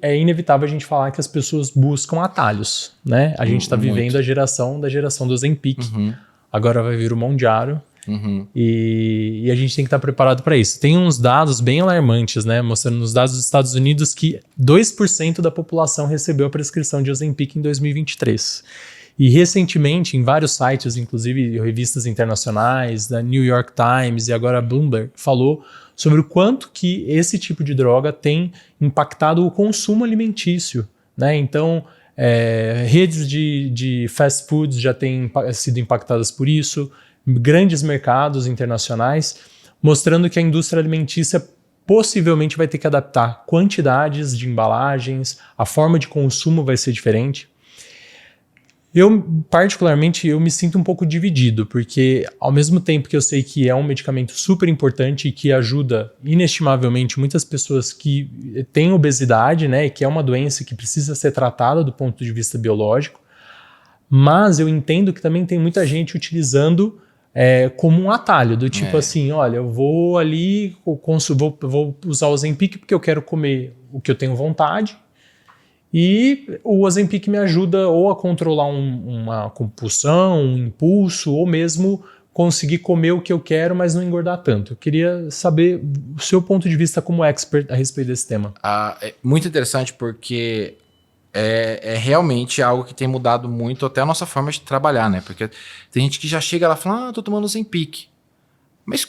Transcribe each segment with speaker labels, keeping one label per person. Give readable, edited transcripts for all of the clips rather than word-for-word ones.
Speaker 1: é inevitável a gente falar que as pessoas buscam atalhos, né? A gente está vivendo a geração do Ozempic. Agora vai vir o Mounjaro. E a gente tem que estar preparado para isso. Tem uns dados bem alarmantes, né? Mostrando nos dados dos Estados Unidos que 2% da população recebeu a prescrição de Ozempic em 2023. E recentemente, em vários sites, inclusive revistas internacionais, da New York Times e agora a Bloomberg, falou sobre o quanto que esse tipo de droga tem impactado o consumo alimentício, né? Então, redes de fast foods já têm sido impactadas por isso, grandes mercados internacionais, mostrando que a indústria alimentícia possivelmente vai ter que adaptar quantidades de embalagens, a forma de consumo vai ser diferente. Particularmente, eu me sinto um pouco dividido, porque ao mesmo tempo que eu sei que é um medicamento super importante e que ajuda inestimavelmente muitas pessoas que têm obesidade, né, e que é uma doença que precisa ser tratada do ponto de vista biológico, mas eu entendo que também tem muita gente utilizando como um atalho, do tipo assim, olha, eu vou ali, vou usar o Ozempic porque eu quero comer o que eu tenho vontade, e o Ozempic me ajuda ou a controlar uma compulsão, um impulso, ou mesmo conseguir comer o que eu quero, mas não engordar tanto. Eu queria saber o seu ponto de vista como expert a respeito desse tema.
Speaker 2: É muito interessante porque é realmente algo que tem mudado muito até a nossa forma de trabalhar, né? Porque tem gente que já chega lá e fala, tô tomando Ozempic. Mas,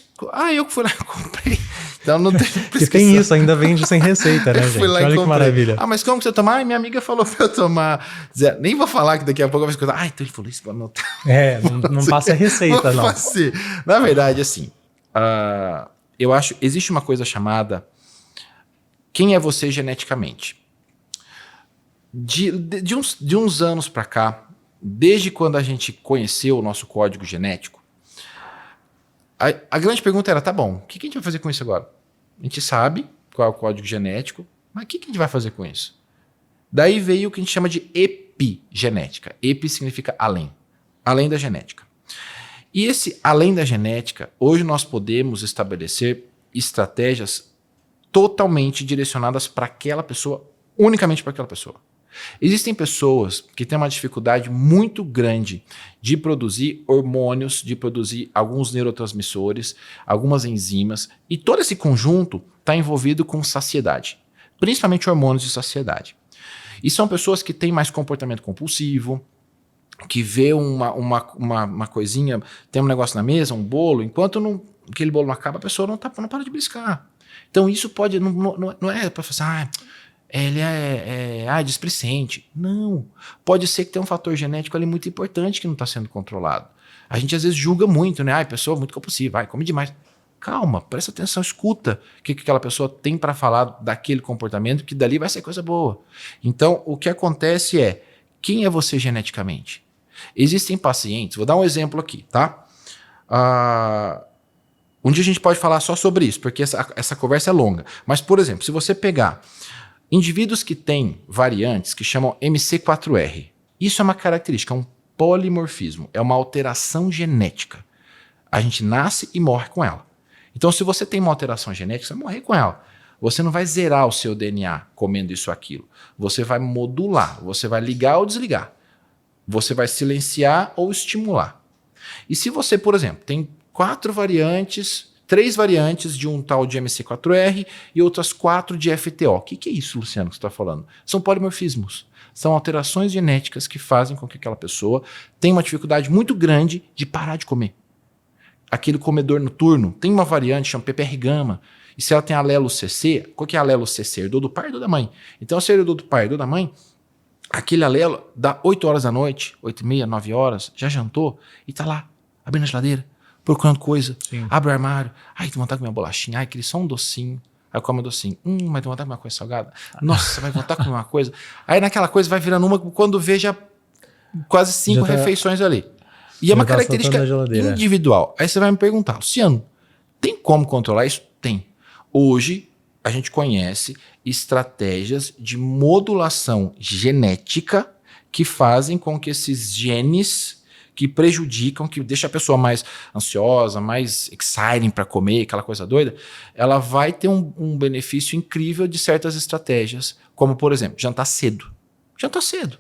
Speaker 2: eu que fui lá e comprei. Então não tem
Speaker 1: prescrição. E tem isso, ainda vende sem receita, né, gente?
Speaker 2: Olha
Speaker 1: que maravilha.
Speaker 2: Mas como que você toma? Minha amiga falou pra eu tomar. Nem vou falar que daqui a pouco eu vou escutar. Então ele falou isso pra anotar.
Speaker 1: Não passa a receita, não.
Speaker 2: Na verdade, assim, eu acho, existe uma coisa chamada quem é você geneticamente? De uns anos pra cá, desde quando a gente conheceu o nosso código genético, a grande pergunta era, tá bom, o que a gente vai fazer com isso agora? A gente sabe qual é o código genético, mas o que a gente vai fazer com isso? Daí veio o que a gente chama de epigenética. Epi significa além da genética. E esse além da genética, hoje nós podemos estabelecer estratégias totalmente direcionadas para aquela pessoa, unicamente para aquela pessoa. Existem pessoas que têm uma dificuldade muito grande de produzir hormônios, de produzir alguns neurotransmissores, algumas enzimas, e todo esse conjunto está envolvido com saciedade, principalmente hormônios de saciedade. E são pessoas que têm mais comportamento compulsivo, que vê uma coisinha, tem um negócio na mesa, um bolo, enquanto aquele bolo não acaba, a pessoa não para de beliscar. Então isso pode, não é para falar assim, ele é displicente. Não. Pode ser que tenha um fator genético ali muito importante que não está sendo controlado. A gente às vezes julga muito, né? Pessoa muito compulsiva, come demais. Calma, presta atenção, escuta o que aquela pessoa tem para falar daquele comportamento, que dali vai ser coisa boa. Então, o que acontece é, quem é você geneticamente? Existem pacientes, vou dar um exemplo aqui, tá? Um dia a gente pode falar só sobre isso, porque essa conversa é longa. Mas, por exemplo, se você pegar indivíduos que têm variantes que chamam MC4R. Isso é uma característica, é um polimorfismo, é uma alteração genética. A gente nasce e morre com ela. Então, se você tem uma alteração genética, você vai morrer com ela. Você não vai zerar o seu DNA comendo isso ou aquilo. Você vai modular, você vai ligar ou desligar. Você vai silenciar ou estimular. E se você, por exemplo, tem 3 variantes de um tal de MC4R e outras 4 de FTO. O que é isso, Luciano, que você está falando? São polimorfismos. São alterações genéticas que fazem com que aquela pessoa tenha uma dificuldade muito grande de parar de comer. Aquele comedor noturno tem uma variante chamada PPR-gama. E se ela tem alelo CC, qual que é alelo CC? Herdou do pai ou da mãe? Então, se herdou do pai ou da mãe, aquele alelo dá 8 horas da noite, 8h30, 9 horas, já jantou e tá lá, abrindo a geladeira, procurando coisa, abre o armário, tem vontade de comer uma bolachinha, queria só um docinho, aí come um docinho, mas tem vontade de comer uma coisa salgada, nossa, vai vontade de comer uma coisa, aí naquela coisa vai virando uma, quando vê já quase 5 refeições ali. E é uma característica individual. Aí você vai me perguntar, Luciano, tem como controlar isso? Tem. Hoje, a gente conhece estratégias de modulação genética que fazem com que esses genes que prejudicam, que deixa a pessoa mais ansiosa, mais exciting para comer, aquela coisa doida, ela vai ter um benefício incrível de certas estratégias, como, por exemplo, jantar cedo. Jantar cedo.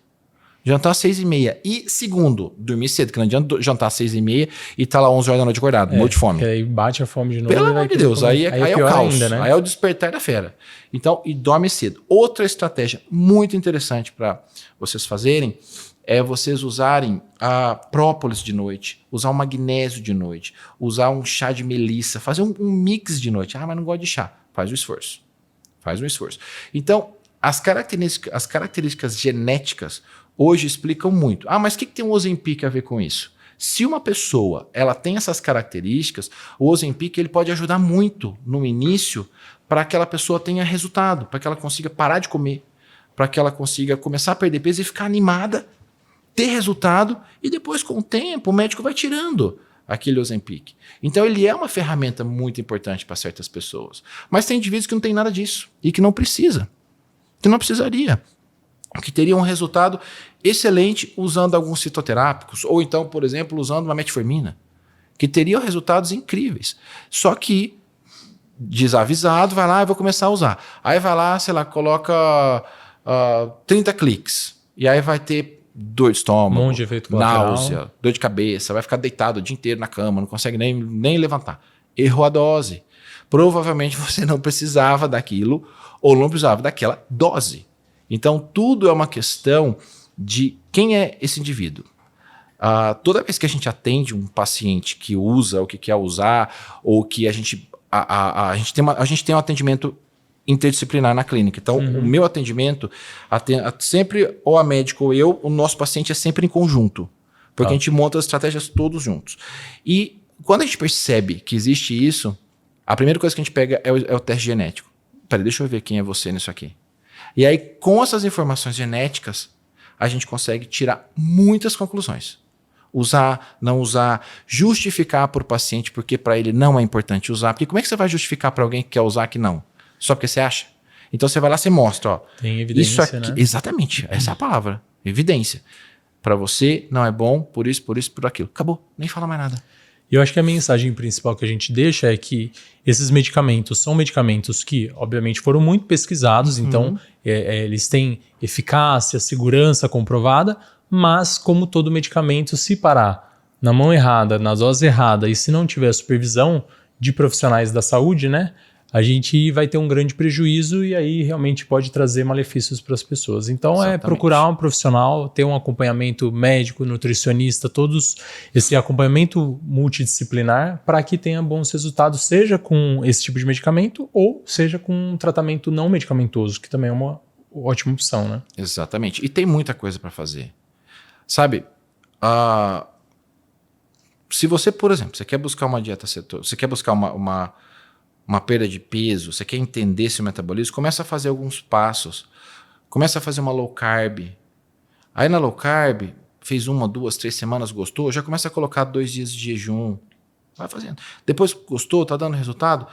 Speaker 2: Jantar às 6h30. E segundo, dormir cedo, que não adianta jantar às 6h30 e tá lá 11 horas da noite acordado, morto de fome.
Speaker 1: Aí bate a fome de novo.
Speaker 2: Pelo amor de Deus, aí é o caos,
Speaker 1: ainda, né?
Speaker 2: aí é o despertar da fera. Então, e dorme cedo. Outra estratégia muito interessante para vocês fazerem é vocês usarem a própolis de noite, usar o magnésio de noite, usar um chá de melissa, fazer um mix de noite. Ah, mas não gosto de chá. Faz o esforço. Faz um esforço. Então, as características genéticas hoje explicam muito. Ah, mas o que tem o Ozempic a ver com isso? Se uma pessoa ela tem essas características, o Ozempic ele pode ajudar muito no início para que aquela pessoa tenha resultado, para que ela consiga parar de comer, para que ela consiga começar a perder peso e ficar animada, ter resultado, e depois, com o tempo, o médico vai tirando aquele Ozempic. Então, ele é uma ferramenta muito importante para certas pessoas. Mas tem indivíduos que não tem nada disso e que não precisa, que não precisaria, que teria um resultado excelente usando alguns fitoterápicos, ou então, por exemplo, usando uma metformina, que teriam resultados incríveis. Só que, desavisado, vai lá e vou começar a usar. Aí vai lá, sei lá, coloca 30 cliques, e aí vai ter dor de estômago,
Speaker 1: monte de efeito colateral,
Speaker 2: náusea, dor de cabeça, vai ficar deitado o dia inteiro na cama, não consegue nem levantar. Errou a dose. Provavelmente você não precisava daquilo, ou não precisava daquela dose. Então, tudo é uma questão de quem é esse indivíduo. Toda vez que a gente atende um paciente que usa, ou que quer usar, ou que a gente tem um atendimento interdisciplinar na clínica. Então, o meu atendimento, sempre ou a médica ou eu, o nosso paciente é sempre em conjunto. Porque a gente monta as estratégias todos juntos. E quando a gente percebe que existe isso, a primeira coisa que a gente pega é o teste genético. Peraí, deixa eu ver quem é você nisso aqui. E aí, com essas informações genéticas, a gente consegue tirar muitas conclusões. Usar, não usar, justificar para o paciente porque para ele não é importante usar. Porque como é que você vai justificar para alguém que quer usar que não? Só porque você acha? Então você vai lá e você mostra. Ó,
Speaker 1: tem evidência,
Speaker 2: isso aqui,
Speaker 1: né?
Speaker 2: Exatamente, essa é a palavra. Evidência. Para você não é bom, por isso, por aquilo. Acabou, nem fala mais nada.
Speaker 1: E eu acho que a mensagem principal que a gente deixa é que esses medicamentos são medicamentos que, obviamente, foram muito pesquisados, então eles têm eficácia, segurança comprovada, mas como todo medicamento, se parar na mão errada, na dose errada, e se não tiver supervisão de profissionais da saúde, né, a gente vai ter um grande prejuízo e aí realmente pode trazer malefícios para as pessoas. Então Exatamente. É procurar um profissional, ter um acompanhamento médico, nutricionista, todos esse acompanhamento multidisciplinar para que tenha bons resultados, seja com esse tipo de medicamento ou seja com um tratamento não medicamentoso, que também é uma ótima opção, né?
Speaker 2: Exatamente. E tem muita coisa para fazer. Sabe, se você, por exemplo, você quer buscar uma dieta cetogênica, você quer buscar uma perda de peso, você quer entender seu metabolismo, começa a fazer alguns passos. Começa a fazer uma low carb. Aí na low carb, fez 1, 2, 3 semanas, gostou, já começa a colocar 2 dias de jejum. Vai fazendo. Depois gostou, tá dando resultado,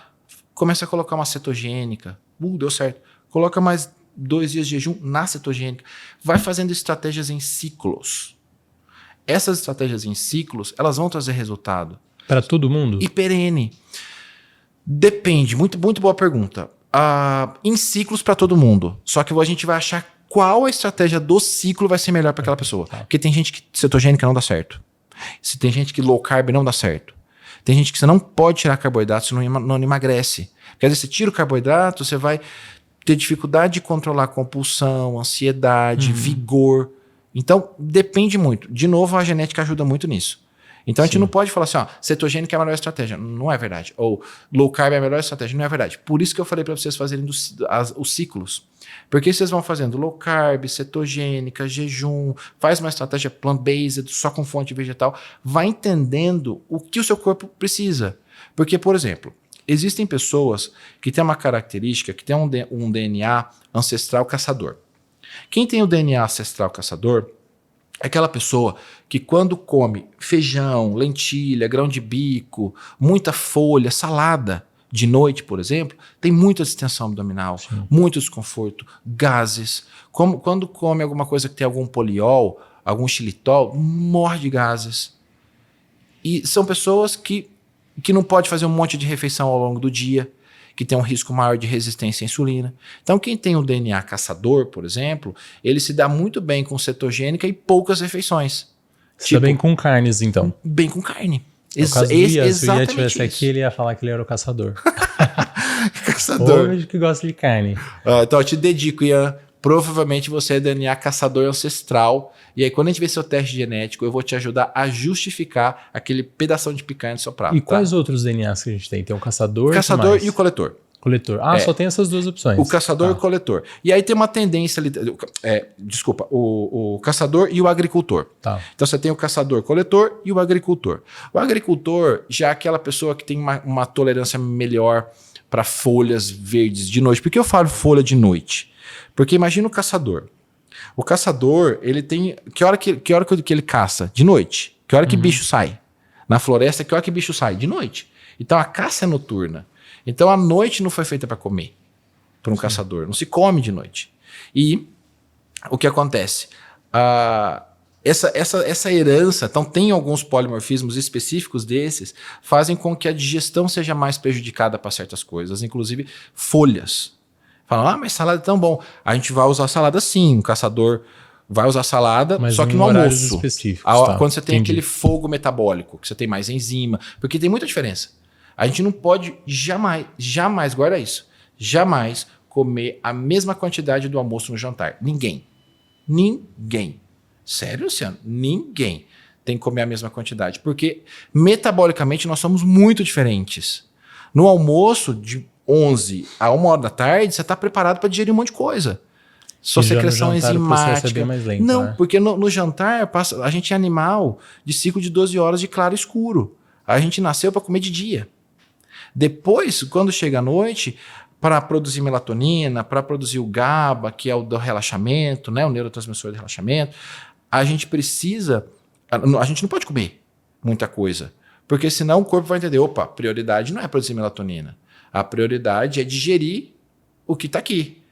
Speaker 2: começa a colocar uma cetogênica. Deu certo. Coloca mais 2 dias de jejum na cetogênica. Vai fazendo estratégias em ciclos. Essas estratégias em ciclos, elas vão trazer resultado.
Speaker 1: Para todo mundo?
Speaker 2: E perene. Depende, muito boa pergunta. Em ciclos para todo mundo. Só que a gente vai achar qual a estratégia do ciclo vai ser melhor para aquela pessoa. Porque tem gente que cetogênica não dá certo. Se tem gente que low carb não dá certo. Tem gente que você não pode tirar carboidrato, você não emagrece. Porque às vezes você tira o carboidrato, você vai ter dificuldade de controlar a compulsão, ansiedade, vigor. Então, depende muito. De novo, a genética ajuda muito nisso. Então, a gente não pode falar assim, cetogênica é a melhor estratégia. Não é verdade. Ou low carb é a melhor estratégia. Não é verdade. Por isso que eu falei para vocês fazerem os ciclos. Porque vocês vão fazendo low carb, cetogênica, jejum, faz uma estratégia plant-based, só com fonte vegetal, vai entendendo o que o seu corpo precisa. Porque, por exemplo, existem pessoas que têm uma característica, que têm um DNA ancestral caçador. Quem tem o DNA ancestral caçador é aquela pessoa que quando come feijão, lentilha, grão de bico, muita folha, salada, de noite, por exemplo, tem muita distensão abdominal, muito desconforto, gases. Quando come alguma coisa que tem algum poliol, algum xilitol, morre de gases. E são pessoas que não podem fazer um monte de refeição ao longo do dia, que tem um risco maior de resistência à insulina. Então, quem tem o DNA caçador, por exemplo, ele se dá muito bem com cetogênica e poucas refeições.
Speaker 1: Se dá bem com carnes, então.
Speaker 2: Bem com carne.
Speaker 1: No caso do Ian, se o Ian
Speaker 2: Exatamente
Speaker 1: estivesse aqui, ele ia falar que ele era o caçador.
Speaker 2: Caçador.
Speaker 1: Hoje que gosta de carne.
Speaker 2: Então, eu te dedico, Ian. Provavelmente você é DNA caçador ancestral. E aí, quando a gente vê seu teste genético, eu vou te ajudar a justificar aquele pedação de picanha do seu prato.
Speaker 1: E quais outros DNAs que a gente tem? Tem o caçador,
Speaker 2: o caçador e o coletor.
Speaker 1: Coletor. Só tem essas duas opções.
Speaker 2: O caçador e o coletor. E aí tem uma tendência ali. Desculpa, o caçador e o agricultor.
Speaker 1: Tá.
Speaker 2: Então você tem o caçador-coletor e o agricultor. O agricultor já é aquela pessoa que tem uma tolerância melhor para folhas verdes de noite. Por que eu falo folha de noite? Porque imagina o caçador. O caçador, ele tem. Que hora que ele caça? De noite. Que hora que bicho sai? Na floresta, que hora que bicho sai? De noite. Então a caça é noturna. Então a noite não foi feita para comer para um caçador. Não se come de noite. E o que acontece? Essa herança, então tem alguns polimorfismos específicos desses, fazem com que a digestão seja mais prejudicada para certas coisas, inclusive folhas. Falam, mas salada é tão bom. A gente vai usar salada sim, um caçador vai usar salada, mas só que no almoço. Quando você tem aquele fogo metabólico, que você tem mais enzima, porque tem muita diferença. A gente não pode jamais, guarda isso, jamais comer a mesma quantidade do almoço no jantar. Ninguém. Sério, Luciano? Ninguém tem que comer a mesma quantidade, porque metabolicamente nós somos muito diferentes. No almoço, de 11 a 1 hora da tarde, você está preparado para digerir um monte de coisa. Sua secreção enzimática.
Speaker 1: Mais lento,
Speaker 2: não,
Speaker 1: né?
Speaker 2: porque no jantar, a gente é animal de ciclo de 12 horas de claro e escuro. A gente nasceu para comer de dia. Depois, quando chega a noite, para produzir melatonina, para produzir o GABA, que é o do relaxamento, né, o neurotransmissor do relaxamento, a gente não pode comer muita coisa, porque senão o corpo vai entender, opa, a prioridade não é produzir melatonina, a prioridade é digerir o que está aqui.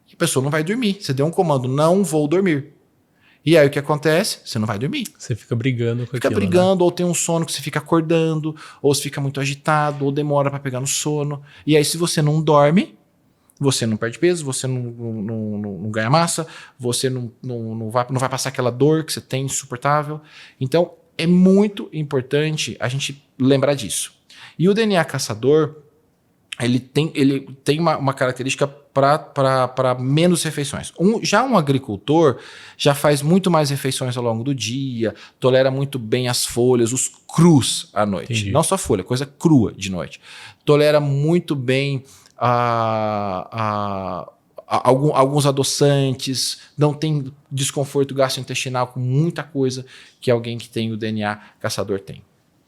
Speaker 2: E a pessoa não vai dormir. Você deu um comando, não vou dormir. E aí o que acontece? Você não vai dormir.
Speaker 1: Você fica brigando com aquilo.
Speaker 2: Fica brigando, né? Ou tem um sono que você fica acordando, ou você fica muito agitado, ou demora para pegar no sono. E aí se você não dorme, você não perde peso, você não ganha massa, você não vai passar aquela dor que você tem insuportável. Então é muito importante a gente lembrar disso. E o DNA caçador, ele tem uma característica para menos refeições. Já um agricultor já faz muito mais refeições ao longo do dia, tolera muito bem as folhas, os crus à noite. Entendi. Não só folha, coisa crua de noite. Tolera muito bem alguns adoçantes, não tem desconforto gastrointestinal com muita coisa que alguém que tem o DNA caçador tem.